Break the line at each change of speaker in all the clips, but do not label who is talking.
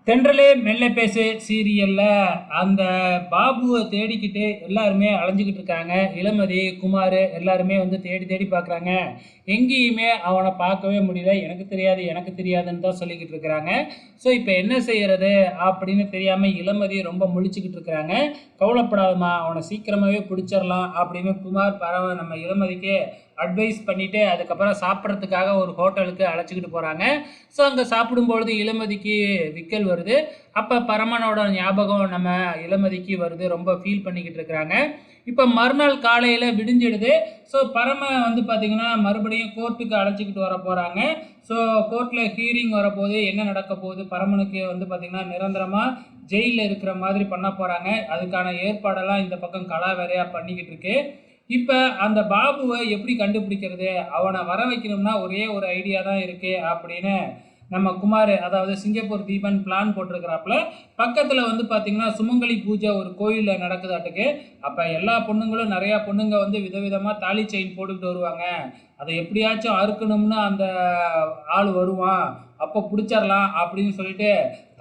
தென்றலே மெல்ல பேசு சீரியல்ல அந்த பாபுவை தேடிக்கிட்டு எல்லாருமே அலைஞ்சுக்கிட்டு இருக்காங்க. இளமதி, குமார் எல்லாருமே வந்து தேடி தேடி பார்க்குறாங்க. எங்கேயுமே அவனை பார்க்கவே முடியல. எனக்கு தெரியாது, எனக்கு தெரியாதுன்னு தான் சொல்லிக்கிட்டு இருக்கிறாங்க. ஸோ இப்போ என்ன செய்யறது அப்படின்னு தெரியாமல் இளமதி ரொம்ப முழிச்சுக்கிட்டு இருக்கிறாங்க. கவலைப்படாதம்மா, அவனை சீக்கிரமாகவே பிடிச்சிடலாம் அப்படின்னு குமார் நம்ம இளமதிக்கு அட்வைஸ் பண்ணிவிட்டு அதுக்கப்புறம் சாப்பிட்றதுக்காக ஒரு ஹோட்டலுக்கு அழைச்சிக்கிட்டு போகிறாங்க. ஸோ அங்கே சாப்பிடும்பொழுது இளமதிக்கு விக்கல் வருது. அப்போ பரமனோட ஞாபகம் நம்ம இளமதிக்கு வருது. ரொம்ப ஃபீல் பண்ணிக்கிட்டு இருக்கிறாங்க. இப்போ மறுநாள் காலையில் விடிஞ்சிடுது. ஸோ பரம வந்து பார்த்திங்கன்னா மறுபடியும் கோர்ட்டுக்கு அழைச்சிக்கிட்டு வர போகிறாங்க. ஸோ கோர்ட்டில் ஹீரிங் வரப்போகுது. என்ன நடக்க போகுது, பரமனுக்கு வந்து பார்த்திங்கன்னா நிரந்தரமாக ஜெயிலில் இருக்கிற மாதிரி பண்ண போகிறாங்க. அதுக்கான ஏற்பாடெல்லாம் இந்த பக்கம் கலா வேறையாக பண்ணிக்கிட்டு இருக்கு. இப்போ அந்த பாபுவை எப்படி கண்டுபிடிக்கிறது, அவனை வர வைக்கணும்னா ஒரே ஒரு ஐடியா தான் இருக்குது அப்படின்னு நம்ம குமார், அதாவது சிங்கப்பூர் தீபன் பிளான் போட்டிருக்கிறாப்புல. பக்கத்தில் வந்து பார்த்திங்கன்னா சுமங்கலி பூஜை ஒரு கோயிலில் நடக்குதாட்டுக்கு. அப்போ எல்லா பொண்ணுங்களும், நிறையா பொண்ணுங்க வந்து விதவிதமாக தாலி செயின் போட்டுக்கிட்டு வருவாங்க. அதை எப்படியாச்சும் அறுக்கணும்னு அந்த ஆள் வருவான், அப்போ பிடிச்சிடலாம் அப்படின்னு சொல்லிட்டு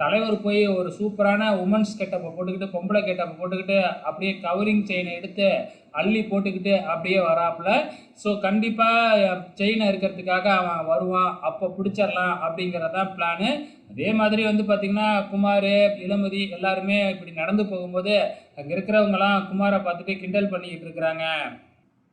தலைவர் போய் ஒரு சூப்பரான உமன்ஸ் கெட்டப்பை போட்டுக்கிட்டு, பொம்பளை கெட்டப்பை போட்டுக்கிட்டு அப்படியே கவரிங் செயினை எடுத்து அள்ளி போட்டுக்கிட்டு அப்படியே வராப்புல. ஸோ கண்டிப்பாக செயினை இருக்கிறதுக்காக அவன் வருவான், அப்போ பிடிச்சிடலாம் அப்படிங்கிறதான் பிளானு. அதே மாதிரி வந்து பார்த்திங்கன்னா குமார், இளமதி எல்லாருமே இப்படி நடந்து போகும்போது அங்கே இருக்கிறவங்களாம் குமாரை பார்த்துட்டு கிண்டல் பண்ணிக்கிட்டு இருக்கிறாங்க.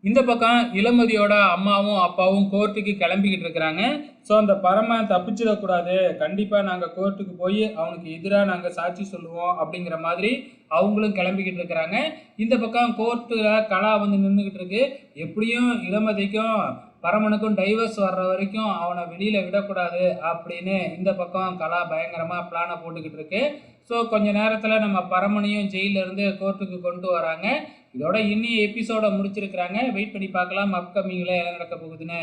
இந்த பக்கம் இளமதியோட அம்மாவும் அப்பாவும் கோர்ட்டுக்கு கிளம்பிக்கிட்டு இருக்கிறாங்க. ஸோ அந்த பரமன் தப்பிச்சிடக்கூடாது, கண்டிப்பாக நாங்கள் கோர்ட்டுக்கு போய் அவனுக்கு எதிராக நாங்கள் சாட்சி சொல்லுவோம் அப்படிங்கிற மாதிரி அவங்களும் கிளம்பிக்கிட்டு இருக்கிறாங்க. இந்த பக்கம் கோர்ட்டில் கலா வந்து நின்றுக்கிட்டு இருக்கு. எப்படியும் இளமதிக்கும் பரமனுக்கும் டைவர்ஸ் வர்ற வரைக்கும் அவனை வெளியில் விடக்கூடாது அப்படின்னு இந்த பக்கம் கலா பயங்கரமாக பிளானை போட்டுக்கிட்டு இருக்கு. ஸோ கொஞ்ச நேரத்தில் நம்ம பரமனையும் ஜெயிலிருந்து கோர்ட்டுக்கு கொண்டு வராங்க. இதோட இன்னி எபிசோட முடிச்சிருக்கிறாங்க. வெயிட் பண்ணி பார்க்கலாம் அப்கமிங்கில் என்ன நடக்க போகுதுன்னு.